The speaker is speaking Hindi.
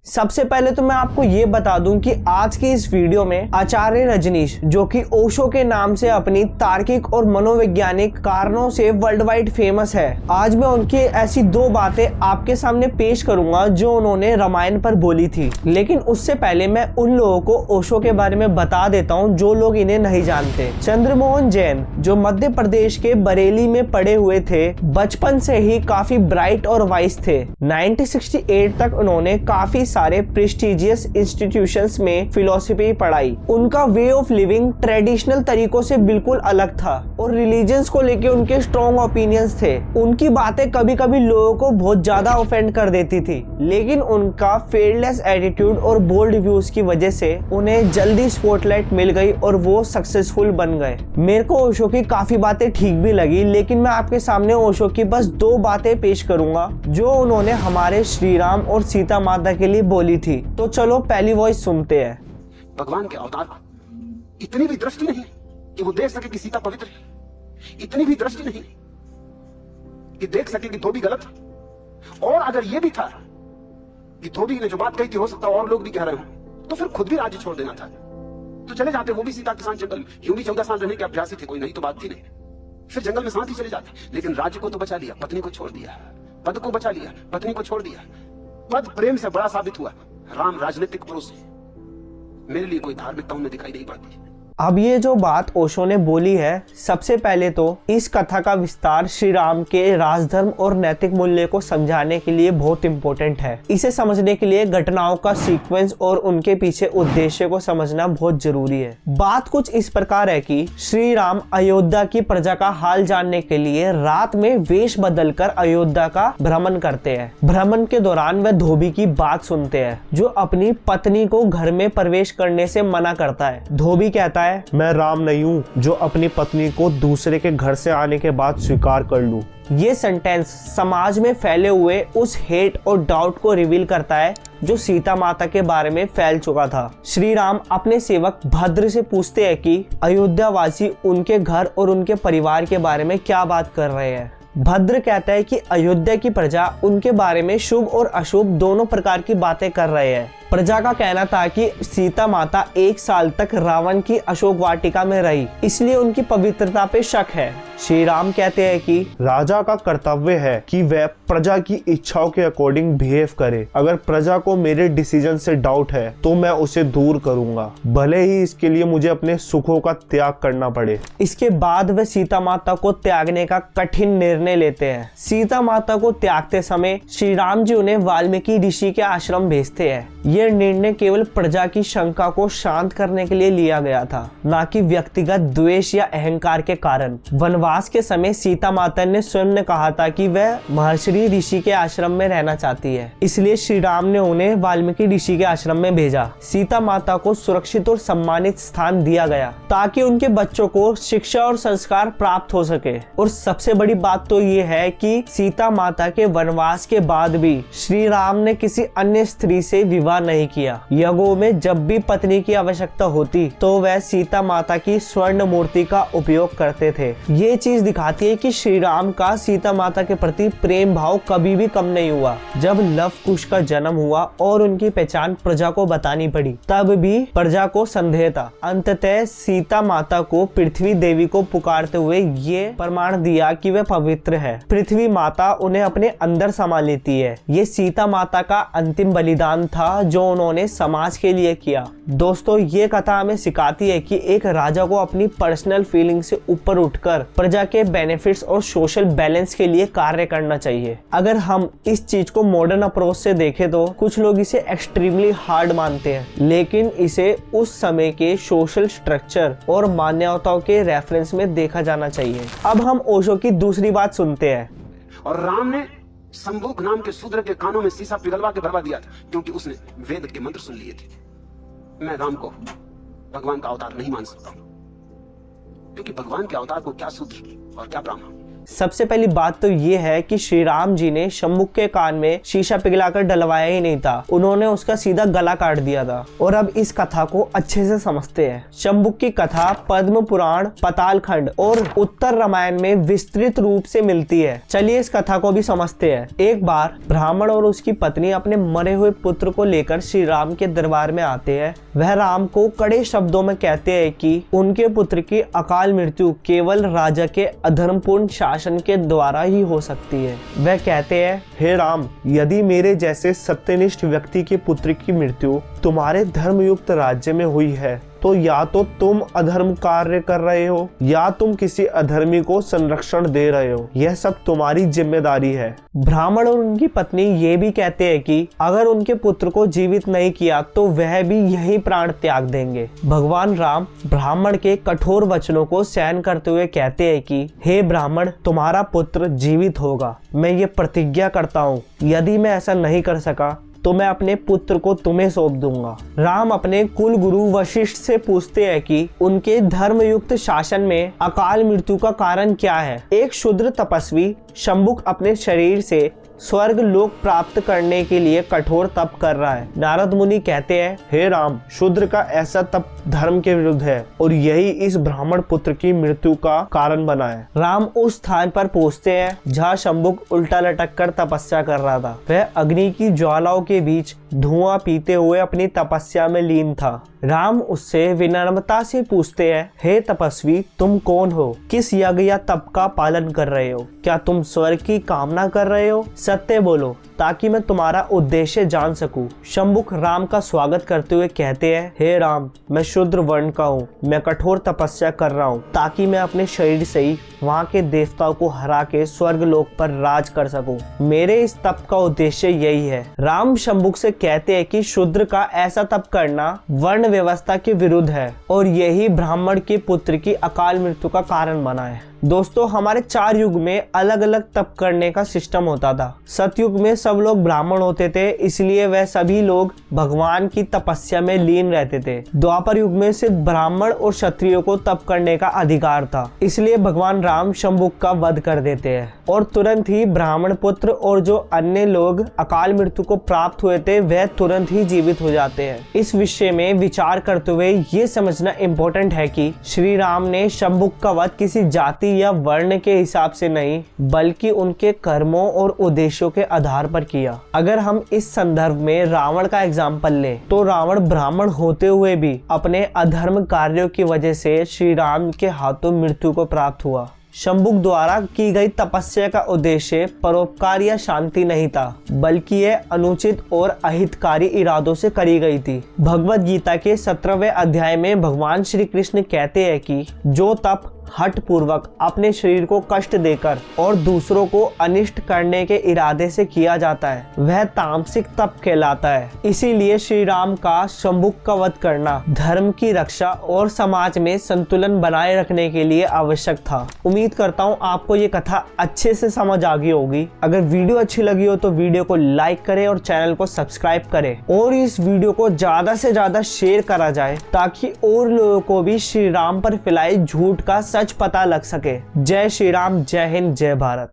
सबसे पहले तो मैं आपको ये बता दूं कि आज की इस वीडियो में आचार्य रजनीश, जो कि ओशो के नाम से अपनी तार्किक और मनोवैज्ञानिक कारणों से वर्ल्ड वाइड फेमस है, आज मैं उनकी ऐसी दो बातें आपके सामने पेश करूंगा जो उन्होंने रामायण पर बोली थी। लेकिन उससे पहले मैं उन लोगों को ओशो के बारे में बता देता हूं जो लोग इन्हें नहीं जानते। चंद्रमोहन जैन, जो मध्य प्रदेश के बरेली में पढ़े हुए थे, बचपन से ही काफी ब्राइट और वाइस थे। 1968 तक उन्होंने काफी सारे प्रेस्टिजियस इंस्टीट्यूशंस में फिलोसफी पढ़ाई। उनका वे ऑफ लिविंग ट्रेडिशनल तरीकों से बिल्कुल अलग था और रिलीजन्स को लेके उनके स्ट्रॉन्ग ओपिनियंस थे। उनकी बातें कभी कभी लोगों को बहुत ज्यादा ऑफेंड कर देती थी, लेकिन उनका फेयरलेस एटीट्यूड और बोल्ड व्यूज की वजह से उन्हें जल्दी स्पॉटलाइट मिल गई और वो सक्सेसफुल बन गए। मेरे को ओशो की काफी बातें ठीक भी लगी, लेकिन मैं आपके सामने ओशो की बस दो बातें पेश करूंगा जो उन्होंने हमारे श्री राम और सीता माता के लिए बोली थी। तो चलो पहली वॉइस सुनते हैं। भगवान के अवतार इतनी भी दृष्टि नहीं कि वो देख सके कि सीता पवित्र है, इतनी भी दृष्टि नहीं कि देख सके कि धोबी गलत है। और अगर ये भी था कि धोबी ने जो बात कही थी हो सकता और लोग भी कह रहे हो, तो फिर खुद भी राज्य छोड़ देना था। तो चले जाते, वो भी सीता के साथ जंगल में, यूं भी 14 साल रहने के अभ्यासी थे, कोई नहीं तो बात थी नहीं। फिर जंगल में साथ ही चले जाते, लेकिन राज्य को तो बचा लिया, पत्नी को छोड़ दिया। पद को बचा लिया, पत्नी को छोड़ दिया। पद प्रेम से बड़ा साबित हुआ। राम राजनीतिक पुरुष, मेरे लिए कोई धार्मिकता उनमें दिखाई नहीं पड़ती। अब ये जो बात ओशो ने बोली है, सबसे पहले तो इस कथा का विस्तार श्री राम के राजधर्म और नैतिक मूल्य को समझाने के लिए बहुत इंपॉर्टेंट है। इसे समझने के लिए घटनाओं का सीक्वेंस और उनके पीछे उद्देश्य को समझना बहुत जरूरी है। बात कुछ इस प्रकार है कि श्री राम अयोध्या की प्रजा का हाल जानने के लिए रात में वेश बदलकर अयोध्या का भ्रमण करते हैं। भ्रमण के दौरान वह धोबी की बात सुनते हैं, जो अपनी पत्नी को घर में प्रवेश करने से मना करता है। धोबी कहता है, मैं राम नहीं हूँ जो अपनी पत्नी को दूसरे के घर से आने के बाद स्वीकार कर लूं। ये सेंटेंस समाज में फैले हुए उस हेट और डाउट को रिवील करता है जो सीता माता के बारे में फैल चुका था। श्री राम अपने सेवक भद्र से पूछते हैं कि अयोध्यावासी उनके घर और उनके परिवार के बारे में क्या बात कर रहे हैं। भद्र कहता है कि अयोध्या की प्रजा उनके बारे में शुभ और अशुभ दोनों प्रकार की बातें कर रहे हैं। प्रजा का कहना था कि सीता माता 1 साल तक रावण की अशोक वाटिका में रही, इसलिए उनकी पवित्रता पे शक है। श्री राम कहते हैं कि राजा का कर्तव्य है कि वह प्रजा की इच्छाओं के अकॉर्डिंग बिहेव करे। अगर प्रजा को मेरे डिसीजन से डाउट है तो मैं उसे दूर करूंगा, भले ही इसके लिए मुझे अपने सुखों का त्याग करना पड़े। इसके बाद वह सीता माता को त्यागने का कठिन निर्णय लेते हैं। सीता माता को त्यागते समय श्री राम जी उन्हें वाल्मीकि ऋषि के आश्रम भेजते हैं। यह निर्णय केवल प्रजा की शंका को शांत करने के लिए लिया गया था, न कि व्यक्तिगत द्वेष या अहंकार के कारण। वनवास के समय सीता माता ने स्वयं कहा था कि वह महर्षि ऋषि के आश्रम में रहना चाहती है, इसलिए श्री राम ने उन्हें वाल्मीकि ऋषि के आश्रम में भेजा। सीता माता को सुरक्षित और सम्मानित स्थान दिया गया ताकि उनके बच्चों को शिक्षा और संस्कार प्राप्त हो सके। और सबसे बड़ी बात तो ये है कि सीता माता के वनवास के बाद भी श्री राम ने किसी अन्य स्त्री से विवाह नहीं किया। यज्ञों में जब भी पत्नी की आवश्यकता होती तो वह सीता माता की स्वर्ण मूर्ति का उपयोग करते थे। ये चीज दिखाती है कि श्री राम का सीता माता के प्रति प्रेम भाव कभी भी कम नहीं हुआ। जब लव कुश का जन्म हुआ और उनकी पहचान प्रजा को बतानी पड़ी, तब भी प्रजा को संदेह था। अंततः सीता माता को पृथ्वी देवी को पुकारते हुए ये प्रमाण दिया कि वह पवित्र है। पृथ्वी माता उन्हें अपने अंदर समा लेती है। ये सीता माता का अंतिम बलिदान था जो उन्होंने समाज के लिए किया। दोस्तों, ये कथा हमें सिखाती है कि एक राजा को अपनी पर्सनल फीलिंग से ऊपर उठकर प्रजा के बेनिफिट्स और सोशल बैलेंस के लिए कार्य करना चाहिए। अगर हम इस चीज को मॉडर्न अप्रोच से देखें तो कुछ लोग इसे एक्सट्रीमली हार्ड मानते हैं, लेकिन इसे उस समय के सोशल स्ट्रक्चर और मान्यताओं के रेफरेंस में देखा जाना चाहिए। अब हम ओशो की दूसरी बात सुनते हैं। और राम ने संभूक नाम के शूद्र के कानों में सीसा पिघलवा के भरवा दिया था, क्योंकि उसने वेद के मंत्र सुन लिए थे। मैं राम को भगवान का अवतार नहीं मान सकता हूं, क्योंकि भगवान के अवतार को क्या शूद्र और क्या ब्राह्मण। सबसे पहली बात तो ये है कि श्री राम जी ने शंबुक के कान में शीशा पिघलाकर डलवाया ही नहीं था, उन्होंने उसका सीधा गला काट दिया था। और अब इस कथा को अच्छे से समझते हैं। शंबुक की कथा पद्म पुराण, पाताल खंड और उत्तर रामायण में विस्तृत रूप से मिलती है। चलिए इस कथा को भी समझते हैं। एक बार ब्राह्मण और उसकी पत्नी अपने मरे हुए पुत्र को लेकर श्री राम के दरबार में आते हैं। वह राम को कड़े शब्दों में कहते हैं कि उनके पुत्र की अकाल मृत्यु केवल राजा के अधर्मपूर्ण शासन के द्वारा ही हो सकती है। वह कहते हैं, हे राम, यदि मेरे जैसे सत्यनिष्ठ व्यक्ति के पुत्र की मृत्यु तुम्हारे धर्मयुक्त राज्य में हुई है तो या तो तुम अधर्म कार्य कर रहे हो या तुम किसी अधर्मी को संरक्षण दे रहे हो। यह सब तुम्हारी जिम्मेदारी है। ब्राह्मण और उनकी पत्नी ये भी कहते हैं कि अगर उनके पुत्र को जीवित नहीं किया तो वह भी यही प्राण त्याग देंगे। भगवान राम ब्राह्मण के कठोर वचनों को सहन करते हुए कहते हैं कि हे ब्राह्मण, तुम्हारा पुत्र जीवित होगा। मैं ये प्रतिज्ञा करता हूँ, यदि मैं ऐसा नहीं कर सका तो मैं अपने पुत्र को तुम्हें सौंप दूंगा। राम अपने कुल गुरु वशिष्ठ से पूछते हैं कि उनके धर्मयुक्त शासन में अकाल मृत्यु का कारण क्या है। एक शूद्र तपस्वी शंबुक अपने शरीर से स्वर्ग लोक प्राप्त करने के लिए कठोर तप कर रहा है। नारद मुनि कहते हैं, हे राम, शूद्र का ऐसा तप धर्म के विरुद्ध है और यही इस ब्राह्मण पुत्र की मृत्यु का कारण बना है। राम उस स्थान पर पहुंचते हैं जहाँ शंबुक उल्टा लटक कर तपस्या कर रहा था। वह अग्नि की ज्वालाओं के बीच धुआं पीते हुए अपनी तपस्या में लीन था। राम उससे विनम्रता से पूछते हैं, हे तपस्वी, तुम कौन हो? किस यज्ञ या तप का पालन कर रहे हो? क्या तुम स्वर्ग की कामना कर रहे हो? सत्य बोलो ताकि मैं तुम्हारा उद्देश्य जान सकूं। शंबुक राम का स्वागत करते हुए कहते हैं, हे राम, मैं शूद्र वर्ण का हूँ। मैं कठोर तपस्या कर रहा हूँ ताकि मैं अपने शरीर से ही वहाँ के देवताओं को हरा के स्वर्ग लोक पर राज कर सकूं। मेरे इस तप का उद्देश्य यही है। राम शंबुक से कहते हैं कि शूद्र का ऐसा तप करना वर्ण व्यवस्था के विरुद्ध है और यही ब्राह्मण के पुत्र की अकाल मृत्यु का कारण बना है। दोस्तों, हमारे 4 युग में अलग अलग तप करने का सिस्टम होता था। सतयुग में सब लोग ब्राह्मण होते थे, इसलिए वह सभी लोग भगवान की तपस्या में लीन रहते थे। द्वापर युग में सिर्फ ब्राह्मण और क्षत्रियों को तप करने का अधिकार था, इसलिए भगवान राम शंबुक का वध कर देते हैं और तुरंत ही ब्राह्मण पुत्र और जो अन्य लोग अकाल मृत्यु को प्राप्त हुए थे वह तुरंत ही जीवित हो जाते हैं। इस विषय में विचार करते हुए ये समझना इम्पोर्टेंट है कि श्री राम ने शंबुक का वध किसी जाति या वर्ण के हिसाब से नहीं बल्कि उनके कर्मों और उद्देश्यों के आधार पर किया। अगर हम इस संदर्भ में रावण का एग्जाम्पल लें तो रावण ब्राह्मण होते हुए भी अपने अधर्म कार्यों की वजह से श्री राम के हाथों मृत्यु को प्राप्त हुआ। शंबुक द्वारा की गई तपस्या का उद्देश्य परोपकार या शांति नहीं था, बल्कि यह अनुचित और अहितकारी इरादों से करी गई थी। भगवद गीता के 17वें अध्याय में भगवान श्री कृष्ण कहते हैं कि जो तप हठ पूर्वक अपने शरीर को कष्ट देकर और दूसरों को अनिष्ट करने के इरादे से किया जाता है वह तामसिक तप कहलाता है। इसीलिए श्री राम का शंबुक का वध करना धर्म की रक्षा और समाज में संतुलन बनाए रखने के लिए आवश्यक था। उम्मीद करता हूँ आपको ये कथा अच्छे से समझ आ गई होगी। अगर वीडियो अच्छी लगी हो तो वीडियो को लाइक करें और चैनल को सब्सक्राइब करें और इस वीडियो को ज्यादा से ज्यादा शेयर करा जाए ताकि और लोगों को भी श्री राम पर फैलाए झूठ का सच पता लग सके। जय श्री राम, जय हिंद, जय भारत।